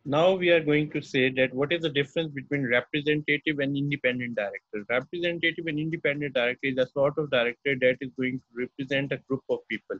Now we are going to say that what is the difference between representative and independent director. Representative and independent director is a sort of director that is going to represent a group of people.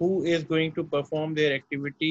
who is going to perform their activity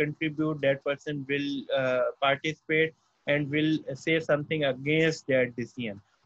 contribute, that person will participate and will say something against that decision.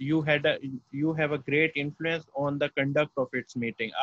you have a great influence on the conduct of its meeting.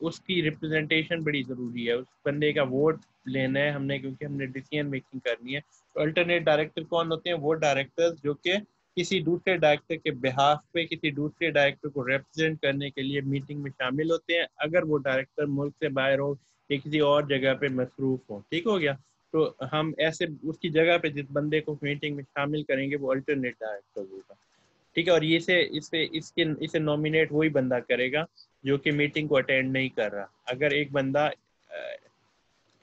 اس کی representation بڑی ضروری ہے, اس بندے کا vote لینا ہے ہم نے, کیونکہ ہم نے ڈیسیژن میکنگ کرنی ہے. الٹرنیٹ ڈائریکٹر کون ہوتے ہیں؟ وہ ڈائریکٹر جو کہ کسی دوسرے ڈائریکٹر کے بہاف پہ کسی دوسرے ڈائریکٹر کو ریپرزینٹ کرنے کے لیے میٹنگ میں شامل ہوتے ہیں, اگر وہ ڈائریکٹر ملک سے باہر ہو یا کسی اور جگہ پہ مصروف ہو. ٹھیک ہو گیا؟ تو ہم ایسے اس کی جگہ پہ جس بندے کو میٹنگ میں شامل کریں گے وہ الٹرنیٹ ڈائریکٹر ہوگا. ٹھیک ہے, اور اسے نامینیٹ وہی بندہ کرے گا جو کہ میٹنگ کو اٹینڈ نہیں کر رہا. اگر ایک بندہ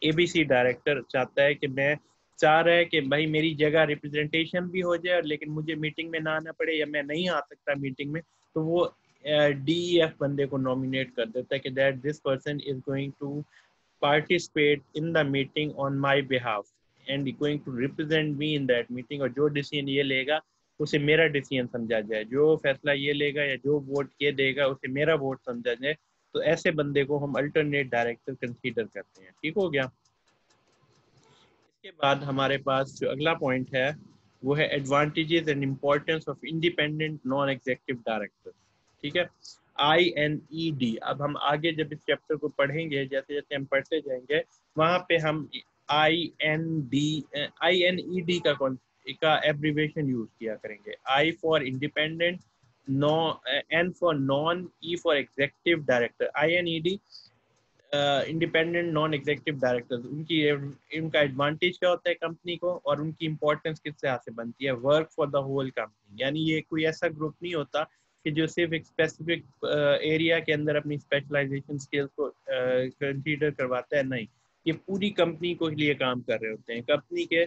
اے بی سی ڈائریکٹر چاہتا ہے کہ میں چاہ رہا ہے کہ بھائی میری جگہ ریپرزنٹیشن بھی ہو جائے لیکن مجھے میٹنگ میں نہ آنا پڑے یا میں نہیں آ سکتا میٹنگ میں, تو وہ ڈی ای ایف بندے کو نامینیٹ کر دیتا ہے کہ that this person is going to participate in the meeting on my behalf and going to represent me in that meeting, اور جو ڈیسیژن یہ لے گا اسے میرا ڈیسیژن سمجھا جائے, جو فیصلہ یہ لے گا یا جو ووٹ یہ دے گا اسے میرا ووٹ سمجھا جائے. تو ایسے بندے کو ہم الٹرنیٹ ڈائریکٹر کنسیڈر کرتے ہیں. ٹھیک ہو گیا؟ اس کے بعد ہمارے پاس جو اگلا پوائنٹ ہے وہ ہے advantages and importance of independent non executive director. ٹھیک ہے, INED. اب ہم آگے جب اس چیپٹر کو پڑھیں گے, جیسے جیسے ہم پڑھتے جائیں گے وہاں پہ ہم INED کا ایبریویشن یوز کیا کریں گے. I for independent, N for non, E for executive director. INED independent non executive director, ان کا ایڈوانٹیج کیا ہوتا ہے کمپنی کو, اور ان کی امپورٹینس کس طرح سے بنتی ہے؟ Work for the whole company, یعنی یہ کوئی ایسا گروپ نہیں ہوتا کہ جو صرف ایک اسپیسیفک ایریا کے اندر اپنی اسپیشلائزیشن اسکلس کو کنسیڈر کرواتا ہے. نہیں, یہ پوری کمپنی کو لیے کام کر رہے ہوتے ہیں. کمپنی کے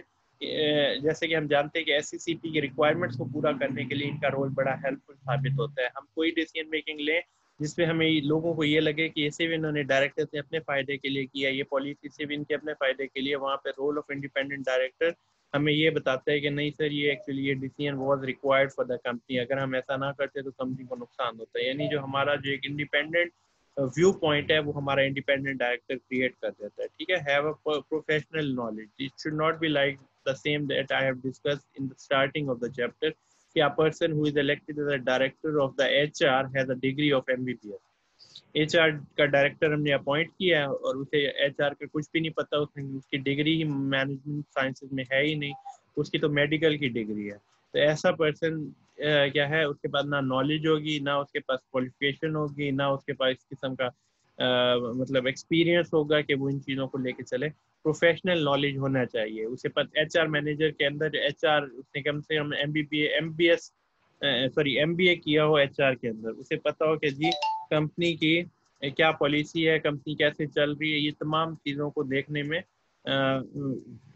جیسے کہ ہم جانتے ہیں کہ SCCP کے ریکوائرمنٹس کو پورا کرنے کے لیے ان کا رول بڑا ہیلپ فل ثابت ہوتا ہے. ہم کوئی ڈیسیژن میکنگ لیں جس پہ ہمیں لوگوں کو یہ لگے کہ یہ صرف انہوں نے ڈائریکٹر سے اپنے فائدے کے لیے کیا, یہ پالیسی صرف ان کے اپنے فائدے کے لیے, وہاں پہ رول آف انڈیپینڈنٹ ڈائریکٹر ہمیں یہ بتاتا ہے کہ نہیں سر, یہ ایکچولی یہ decision was required for the company. اگر ہم ایسا نہ کرتے تو کمپنی کو نقصان ہوتا ہے. یعنی جو ہمارا جو ایک انڈیپینڈنٹ ویو پوائنٹ ہے وہ ہمارا انڈیپینڈنٹ ڈائریکٹر کریٹ کر دیتا ہے. ٹھیک ہے, have a professional knowledge. It should not be like the same that I have discussed in the starting of the chapter, کہ a person who is elected as a director of the HR has a degree of MBBS. HR کا director ہم نے appoint کیا ہے اور اسے HR کا کچھ بھی نہیں پتا, اس کی ڈگری ہی مینجمنٹ سائنسز میں ہے ہی نہیں, اس کی تو میڈیکل کی ڈگری ہے. تو ایسا پرسن کیا ہے, اس کے پاس نہ نالج ہوگی, نہ اس کے پاس کوالیفیکیشن ہوگی, نہ اس کے پاس اس قسم کا مطلب ایکسپیرینس ہوگا کہ وہ ان چیزوں کو لے کے چلے. پروفیشنل نالج ہونا چاہیے اسے. HR مینیجر کے اندر HR اس نے کم سے کم MBA کیا ہو HR کے اندر, اسے پتا ہو کہ جی کمپنی کی کیا پالیسی ہے, کمپنی کیسے چل رہی ہے, یہ تمام چیزوں کو دیکھنے میں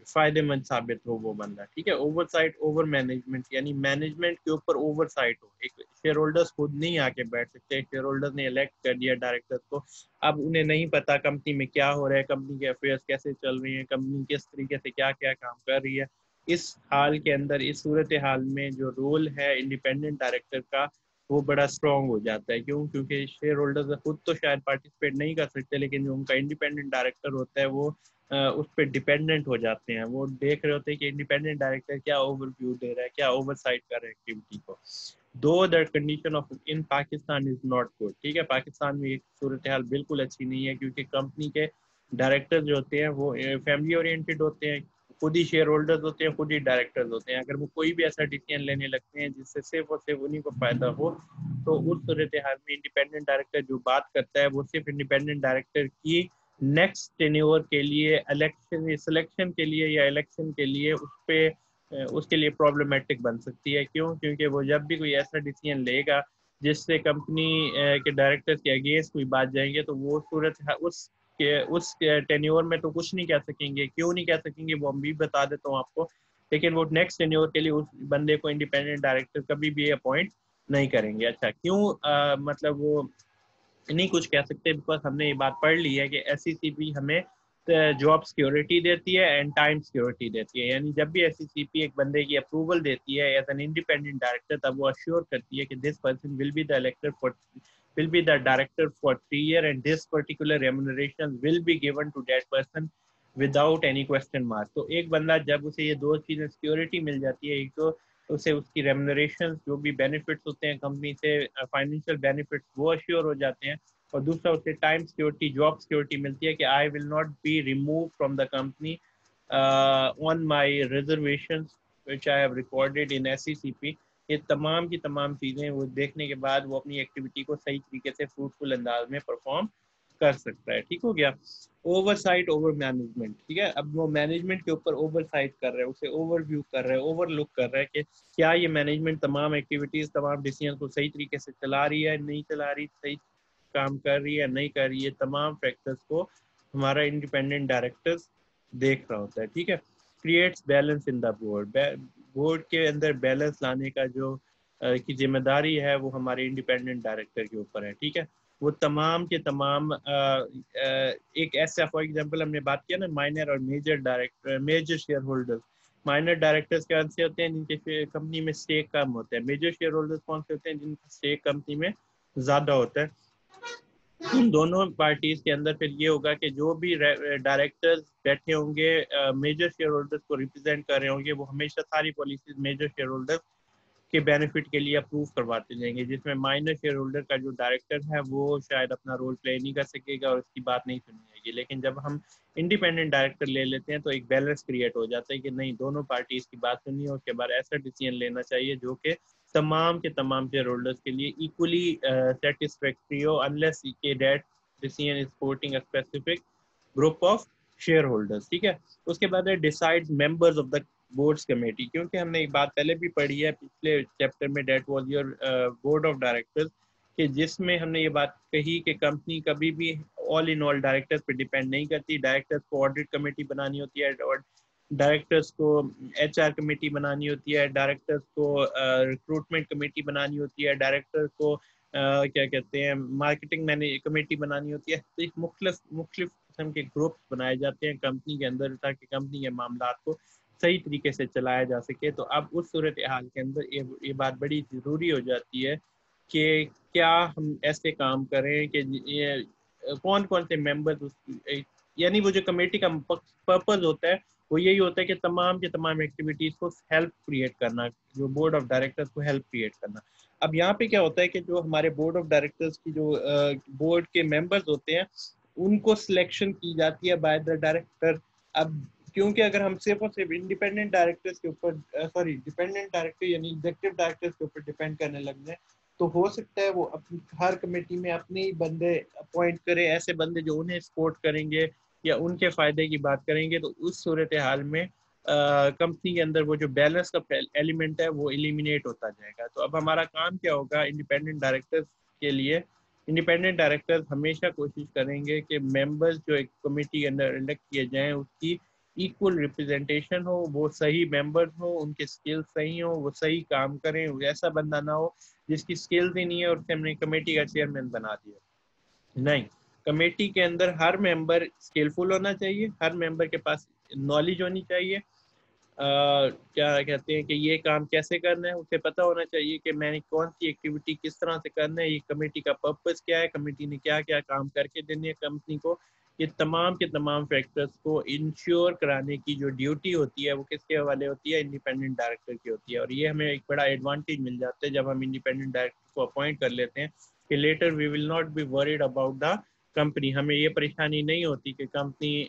فائدے مند ثابت ہو وہ بندہ. ٹھیک ہے, اوور سائٹ اوور مینجمنٹ, یعنی مینجمنٹ کے اوپر اوور سائٹ ہو. ایک شیئر ہولڈرس خود نہیں آ کے بیٹھ سکتے, شیئر ہولڈر نے الیکٹ کر دیا ڈائریکٹر کو, اب انہیں نہیں پتا کمپنی میں کیا ہو رہا ہے, کمپنی کے افیئرس کیسے چل رہی ہیں, کمپنی کس طریقے سے کیا کیا کام کر رہی ہے. اس حال کے اندر, اس صورت حال میں جو رول ہے انڈیپینڈنٹ ڈائریکٹر کا وہ بڑا اسٹرانگ ہو جاتا ہے. کیوں؟ کیونکہ شیئر ہولڈر خود تو شاید پارٹیسپیٹ نہیں کر سکتے, لیکن جو ان کا انڈیپینڈنٹ ڈائریکٹر ہوتا ہے وہ اس پہ ڈیپینڈنٹ ہو جاتے ہیں. وہ دیکھ رہے ہوتے ہیں کہ انڈیپینڈنٹ ڈائریکٹر کیا اوور ویو دے رہا ہے, کیا اوور سائٹ کر رہا ہے ایکٹیویٹی کو. دو that condition of in Pakistan is not good. ٹھیک ہے, پاکستان میں یہ صورتحال بالکل اچھی نہیں ہے, کیونکہ کمپنی کے ڈائریکٹر جو ہوتے ہیں وہ فیملی اورینٹیڈ ہوتے ہیں, خود ہی شیئر ہولڈرز ہوتے ہیں, خود ہی ڈائریکٹرز ہوتے ہیں. اگر وہ کوئی بھی ایسا ڈیسیژن لینے لگتے ہیں جس سے صرف اور صرف انہیں کو فائدہ ہو, تو اس صورتحال میں انڈیپینڈنٹ ڈائریکٹر جو بات کرتا ہے وہ صرف انڈیپینڈنٹ ڈائریکٹر کی نیکسٹ ٹینیور کے لیے الیکشن سلیکشن کے لیے یا الیکشن کے لیے اس کے لیے پرابلمٹک بن سکتی ہے. کیوں؟ کیونکہ وہ جب بھی کوئی ایسا ڈیسیژن لے گا جس سے کمپنی کے ڈائریکٹر کے اگینسٹ کوئی بات جائیں گے, تو وہ صورت اس ٹینیور میں تو کچھ نہیں کہہ سکیں گے. کیوں نہیں کہہ سکیں گے وہ ہم بھی بتا دیتا ہوں آپ کو, لیکن وہ نیکسٹ ٹینیور کے لیے اس بندے کو انڈیپینڈنٹ ڈائریکٹر کبھی بھی اپوائنٹ نہیں کریں گے. اچھا, کیوں مطلب وہ نہیں کچھ کہہ سکتے؟ بیکاز ہم نے یہ بات پڑھ لی ہے کہ SCCP ہمیں جاب سیکورٹی دیتی ہے اینڈ ٹائم سیکورٹی دیتی ہے. یعنی جب بھی SCCP ایک بندے کی اپروول دیتی ہے ایز این انڈیپینڈنٹ ڈائریکٹر, تب وہ اشور کرتی ہے کہ this person will be the director for 3 years and this particular remuneration will be given to that person without any question mark. تو ایک بندہ جب اسے یہ دو چیزیں سیکورٹی مل جاتی ہے, ایک تو اسے اس کی ریمونریشن جو بھی بینیفٹس ہوتے ہیں کمپنی سے, فائنینشیل بینیفٹس وہ اشور ہو جاتے ہیں, اور دوسرا اس سے ٹائم سیکورٹی, جاب سیکورٹی ملتی ہے کہ I will not be remove from the company on my reservation which I have recorded in SECP. یہ تمام کی تمام چیزیں وہ دیکھنے کے بعد وہ اپنی ایکٹیویٹی کو صحیح طریقے سے فروٹفل انداز میں پرفارم کر سکتا ہے. ٹھیک ہو گیا. اوور سائٹ اوور مینجمنٹ, ٹھیک ہے. اب وہ مینجمنٹ کے اوپر اوور سائٹ کر رہے ہیں, اسے اوور ویو کر رہے ہیں, اوور لک کر رہے ہیں کہ کیا یہ مینجمنٹ تمام ایکٹیویٹیز, تمام ڈیسیزن کو صحیح طریقے سے چلا رہی ہے, نہیں چلا رہی, صحیح کام کر رہی ہے, نہیں کر رہی ہے. تمام فیکٹرز کو ہمارا انڈیپینڈنٹ ڈائریکٹرز دیکھ رہا ہوتا ہے. ٹھیک ہے. Creates balance in the board, board کے اندر بیلنس لانے کا جو کی ذمہ داری ہے وہ ہمارے انڈیپینڈنٹ ڈائریکٹر کے اوپر ہے. ٹھیک ہے. وہ تمام کے تمام ایک ایسا, فار ایگزامپل ہم نے بات کیا نا مائنر اور major director, major shareholder. Minor directors کون سے ہوتے ہیں؟ جن کے کمپنی میں اسٹیک کم ہوتا ہے. میجر شیئر ہولڈرز کون سے ہوتے ہیں؟ جن کا اسٹیک کمپنی میں زیادہ ہوتا ہے. ان دونوں پارٹیز کے اندر پھر یہ ہوگا کہ جو بھی ڈائریکٹرز بیٹھے ہوں گے میجر شیئر ہولڈرز کو ریپرزینٹ کر رہے ہوں گے, وہ ہمیشہ ساری پالیسیز میجر شیئر ہولڈرز کے بینیفٹ کے لیے اپروو کرواتے جائیں گے, جس میں مائنر شیئر ہولڈر کا جو ڈائریکٹر ہے وہ شاید اپنا رول پلے نہیں کر سکے گا اور اس کی بات نہیں سنی جائے گی. لیکن جب ہم انڈیپینڈنٹ ڈائریکٹر لے لیتے ہیں تو ایک بیلنس کریٹ ہو جاتا ہے کہ نہیں, دونوں پارٹیز کی بات سنی ہے, اس کے بعد ایسا ڈیسیژن لینا چاہیے جو کہ تمام کے تمام شیئر ہولڈرز کے لیے ایکولی سیٹسفیکٹری ہو, انلیس کہ that decision is supporting a specific group of share holders. ٹھیک ہے. اس کے بعد ہے decide members of the boards committee, کیونکہ ہم نے ایک بات پہلے بھی پڑھی ہے پچھلے چیپٹر میں, that was your board of directors, کہ جس میں ہم نے یہ بات کہی کہ کمپنی کبھی بھی آل ان آل ڈائریکٹرز پہ ڈیپینڈ نہیں کرتی. ڈائریکٹرز کو آڈٹ کمیٹی بنانی ہوتی ہے, اور ڈائریکٹرز کو HR کمیٹی بنانی ہوتی ہے, ڈائریکٹرز کو ریکروٹمنٹ کمیٹی بنانی ہوتی ہے, ڈائریکٹرز کو کیا کہتے ہیں مارکیٹنگ کمیٹی بنانی ہوتی ہے. تو ایک مختلف قسم کے گروپس بنائے جاتے ہیں کمپنی کے اندر تاکہ کمپنی کے معاملات کو صحیح طریقے سے چلایا جا سکے. تو اب اس صورتحال کے اندر یہ بات بڑی ضروری ہو جاتی ہے کہ کیا ہم ایسے کام کریں کہ کون کون سے ممبرز, یعنی وہ جو کمیٹی کا پرپز ہوتا ہے وہ یہی ہوتا ہے کہ تمام کے تمام ایکٹیویٹیز کو ہیلپ کریٹ کرنا, جو بورڈ آف ڈائریکٹرز کو ہیلپ کریٹ کرنا. اب یہاں پہ کیا ہوتا ہے کہ جو ہمارے بورڈ آف ڈائریکٹرز کی جو بورڈ کے ممبرز ہوتے ہیں ان کو سلیکشن کی جاتی ہے بائی دا ڈائریکٹر. اب کیونکہ اگر ہم صرف اور صرف انڈیپینڈنٹ ڈائریکٹرز کے اوپر ڈیپینڈنٹ ڈائریکٹر یعنی ایگزیکٹو ڈائریکٹرز کے اوپر ڈیپینڈ کرنے لگ جائیں تو ہو سکتا ہے وہ اپنی ہر کمیٹی میں اپنے ہی بندے اپوائنٹ کرے, ایسے بندے جو انہیں سپورٹ کریں گے یا ان کے فائدے کی بات کریں گے. تو اس صورتحال میں کمپنی کے اندر وہ جو بیلنس کا ایلیمنٹ ہے وہ ایلیمینیٹ ہوتا جائے گا. تو اب ہمارا کام کیا ہوگا انڈیپینڈنٹ ڈائریکٹرز کے لیے؟ انڈیپینڈنٹ ڈائریکٹرز ہمیشہ کوشش کریں گے کہ ممبرز جو ایک کمیٹی کے اندر الیکٹ کیے جائیں اس کی ایکول ریپرزینٹیشن ہو, وہ صحیح ممبرز ہوں, ان کے سکلز صحیح ہوں, وہ صحیح کام کریں. ایسا بندہ نہ ہو جس کی سکلز ہی نہیں ہے اور اسے ہم نے کمیٹی کا چیئرمین بنا دیا. نہیں, کمیٹی کے اندر ہر ممبر اسکلفل ہونا چاہیے, ہر ممبر کے پاس نالج ہونی چاہیے, کیا کہتے ہیں کہ یہ کام کیسے کرنا ہے اسے پتہ ہونا چاہیے کہ میں نے کون سی ایکٹیویٹی کس طرح سے کرنا ہے, یہ کمیٹی کا پرپس کیا ہے, کمیٹی نے کیا کیا کام کر کے دینے ہے کمپنی کو. یہ تمام کے تمام فیکٹرز کو انشور کرانے کی جو ڈیوٹی ہوتی ہے وہ کس کے حوالے ہوتی ہے؟ انڈیپینڈنٹ ڈائریکٹر کی ہوتی ہے. اور یہ ہمیں ایک بڑا ایڈوانٹیج مل جاتا ہے جب ہم انڈیپینڈنٹ ڈائریکٹر کو اپوائنٹ کر لیتے ہیں کہ later we will not be worried about the company. ہمیں یہ پریشانی نہیں ہوتی کہ کمپنی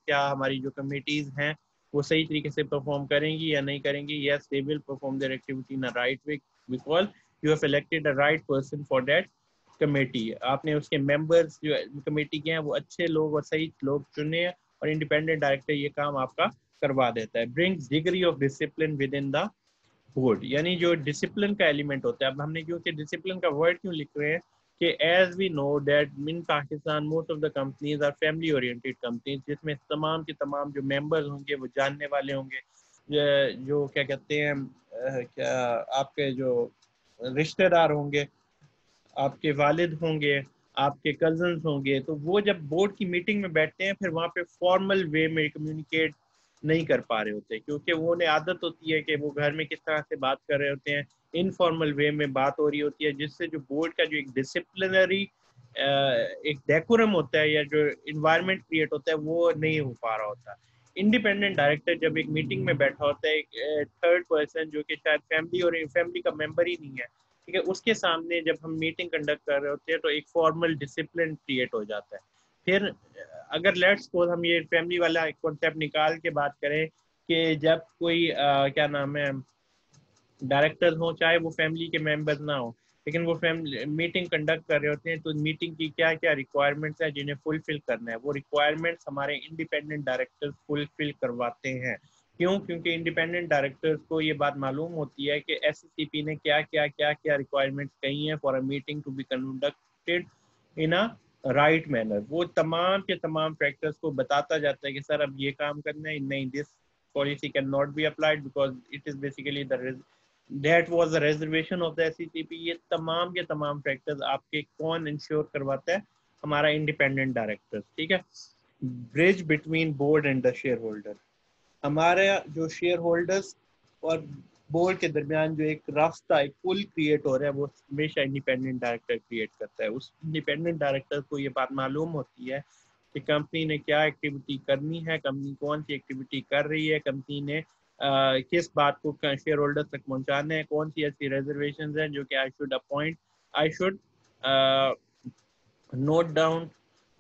کیا ہماری جو کمیٹیز ہیں وہ صحیح طریقے سے پرفارم کریں گی یا نہیں کریں گی. Yes they will perform their activity in right way because you have elected a right person for that committee. آپ نے اس کے ممبرز جو کمیٹی کے ہیں وہ اچھے لوگ اور صحیح لوگ چنے ہیں, اور انڈیپینڈنٹ ڈائریکٹر یہ کام آپ کا کروا دیتا ہے. Brings degree of discipline with in the board, یعنی جو ڈسپلن کا ایلیمنٹ ہوتا ہے. اب ہم نے کیونکہ ڈسپلن کا ورڈ کیوں لکھ رہے ہیں کہ as we know that in Pakistan most of the companies are family oriented companies, جس میں تمام کے تمام جو ممبرز ہوں گے وہ جاننے والے ہوں گے, جو کیا کہتے ہیں کیا آپ کے جو رشتہ دار ہوں گے, آپ کے والد ہوں گے, آپ کے کزنس ہوں گے. تو وہ جب بورڈ کی میٹنگ میں بیٹھتے ہیں پھر وہاں پہ فارمل وے میں کمیونیکیٹ نہیں کر پا رہے ہوتے, کیونکہ وہ انہیں عادت ہوتی ہے کہ وہ گھر میں کس طرح سے بات کر رہے ہوتے ہیں, انفارمل وے میں بات ہو رہی ہوتی ہے, جس سے جو بورڈ کا جو ایک ڈسپلنری ایک ڈیکورم ہوتا ہے یا جو انوائرمنٹ کریٹ ہوتا ہے وہ نہیں ہو پا رہا ہوتا. انڈیپینڈنٹ ڈائریکٹر جب ایک میٹنگ میں بیٹھا ہوتا ہے, ایک تھرڈ پرسن جو کہ شاید فیملی اور فیملی کا ممبر ہی نہیں ہے, ٹھیک ہے. اس کے سامنے جب ہم میٹنگ کنڈکٹ کر رہے ہوتے ہیں تو ایک فارمل ڈسپلن کریٹ ہو جاتا ہے. پھر اگر لیٹس سپوز ہم یہ فیملی والا کانسیپٹ نکال کے بات کریں کہ جب کوئی کیا نام ہے ڈائریکٹر ہوں چاہے وہ فیملی کے ممبر نہ ہوں, لیکن وہ میٹنگ کنڈکٹ کر رہے ہوتے ہیں, تو میٹنگ کی کیا کیا ریکوائرمنٹس ہیں جنہیں فلفل کرنا ہے, وہ ریکوائرمنٹس ہمارے انڈیپینڈنٹ ڈائریکٹر فلفل کرواتے ہیں. کیوں؟ کیونکہ انڈیپینڈنٹ ڈائریکٹرز کو یہ بات معلوم ہوتی ہے کہ ایس سی پی نے کیا کیا کیا کیا ریکوائرمنٹس کہی ہیں for a meeting to be conducted in a right manner. وہ تمام کے تمام فیکٹرز کو بتاتا جاتا ہے کہ سر اب یہ کام کرنا ہے, نہیں دس policy cannot be applied because it is basically that was the reservation of the SCCP. یہ تمام کے تمام فیکٹرز آپ کے کون انشور کرواتا ہے؟ ہمارا انڈیپینڈنٹ ڈائریکٹر. ٹھیک ہے. Bridge between board and the share holder, ہمارے جو شیئر ہولڈرز اور بورڈ کے درمیان جو ایک راستہ ایک پل کریٹ ہو رہا ہے وہ ہمیشہ انڈیپینڈنٹ ڈائریکٹر کریٹ کرتا ہے. اس انڈیپینڈنٹ ڈائریکٹر کو یہ بات معلوم ہوتی ہے کہ کمپنی نے کیا ایکٹیویٹی کرنی ہے, کمپنی کون سی ایکٹیویٹی کر رہی ہے, کمپنی نے کس بات کو شیئر ہولڈر تک پہنچانا ہے, کون سی ایسی ریزرویشنز ہیں جو کہ آئی شوڈ نوٹ ڈاؤن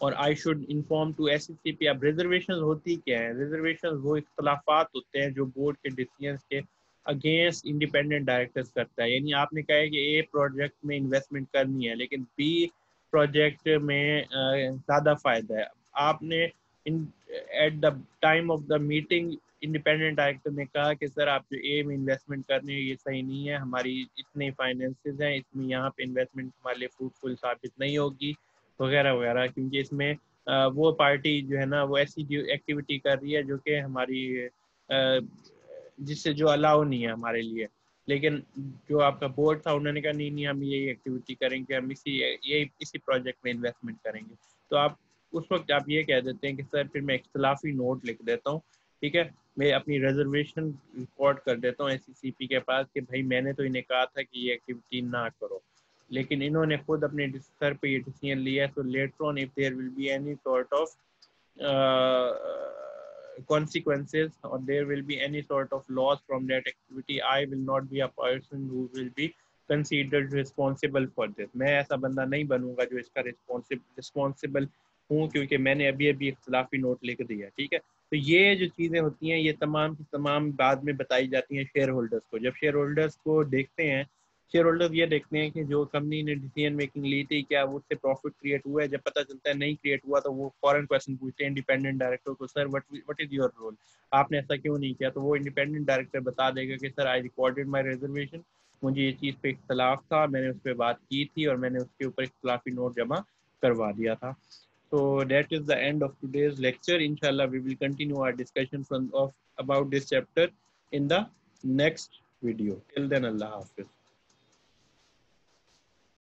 اور I should inform to S C P. اب ریزرویشنز ہوتی کیا ہیں؟ ریزرویشنز وہ اختلافات ہوتے ہیں جو بورڈ کے ڈیسیژنز کے اگینسٹ انڈیپینڈنٹ ڈائریکٹرز کرتا ہے. یعنی آپ نے کہا ہے کہ اے پروجیکٹ میں انویسٹمنٹ کرنی ہے لیکن بی پروجیکٹ میں زیادہ فائدہ ہے. آپ نے at the time of the meeting independent director نے کہا کہ سر آپ جو اے میں انویسٹمنٹ کرنے یہ صحیح نہیں ہے, ہماری اتنے فائنینسز ہیں, اس میں یہاں پہ انویسٹمنٹ ہمارے لیے فروٹفل ثابت نہیں ہوگی وغیرہ وغیرہ, کیونکہ اس میں وہ پارٹی جو ہے نا وہ ایسی ایکٹیویٹی کر رہی ہے جو کہ ہماری جس سے جو الاؤ نہیں ہے ہمارے لیے. لیکن جو آپ کا بورڈ تھا انہوں نے کہا نہیں نہیں ہم یہی ایکٹیویٹی کریں گے, ہم اسی پروجیکٹ میں انویسٹمنٹ کریں گے. تو آپ اس وقت آپ یہ کہہ دیتے ہیں کہ سر پھر میں اختلافی نوٹ لکھ دیتا ہوں, ٹھیک ہے, میں اپنی ریزرویشن ریپورٹ کر دیتا ہوں ایس سی پی کے پاس کہ بھائی میں نے تو انہیں کہا تھا کہ یہ ایکٹیویٹی نہ کرو, لیکن انہوں نے خود اپنے سر پہ یہ ڈیسیژن لیا ہے. تو later on if there will be any sort of consequences or there will be any sort of loss from that activity, I will not be a person who will be considered responsible for this. میں ایسا بندہ نہیں بنوں گا جو اس کا responsible ہوں, کیونکہ میں نے ابھی اختلافی نوٹ لکھ دیا. ٹھیک ہے. تو یہ جو چیزیں ہوتی ہیں یہ تمام کی تمام بعد میں بتائی جاتی ہیں شیئر ہولڈرز کو. جب شیئر ہولڈرز کو دیکھتے ہیں, شیئر ہولڈر یہ دیکھتے ہیں کہ جو کمپنی نے ڈیسیژن میکنگ لی تھی کیا اس سے پروفٹ کریٹ ہوا ہے. جب پتہ چلتا ہے نہیں کریٹ ہوا تو وہ فوراً کویشچن پوچھتے ہیں انڈیپینڈنٹ ڈائریکٹر کو, سر وٹ از یور رول, آپ نے ایسا کیوں نہیں کیا؟ تو وہ انڈیپینڈنٹ ڈائریکٹر بتا دے گا کہ سر آئی ریکارڈڈ مائی ریزرویشن, مجھے یہ چیز پہ اختلاف تھا, میں نے اس پہ بات کی تھی اور میں نے اس کے اوپر اختلافی نوٹ جمع کروا دیا تھا. So that is the end of today's lecture. Inshallah, we will continue our discussion about this chapter in the next video. Till then, Allah Hafiz.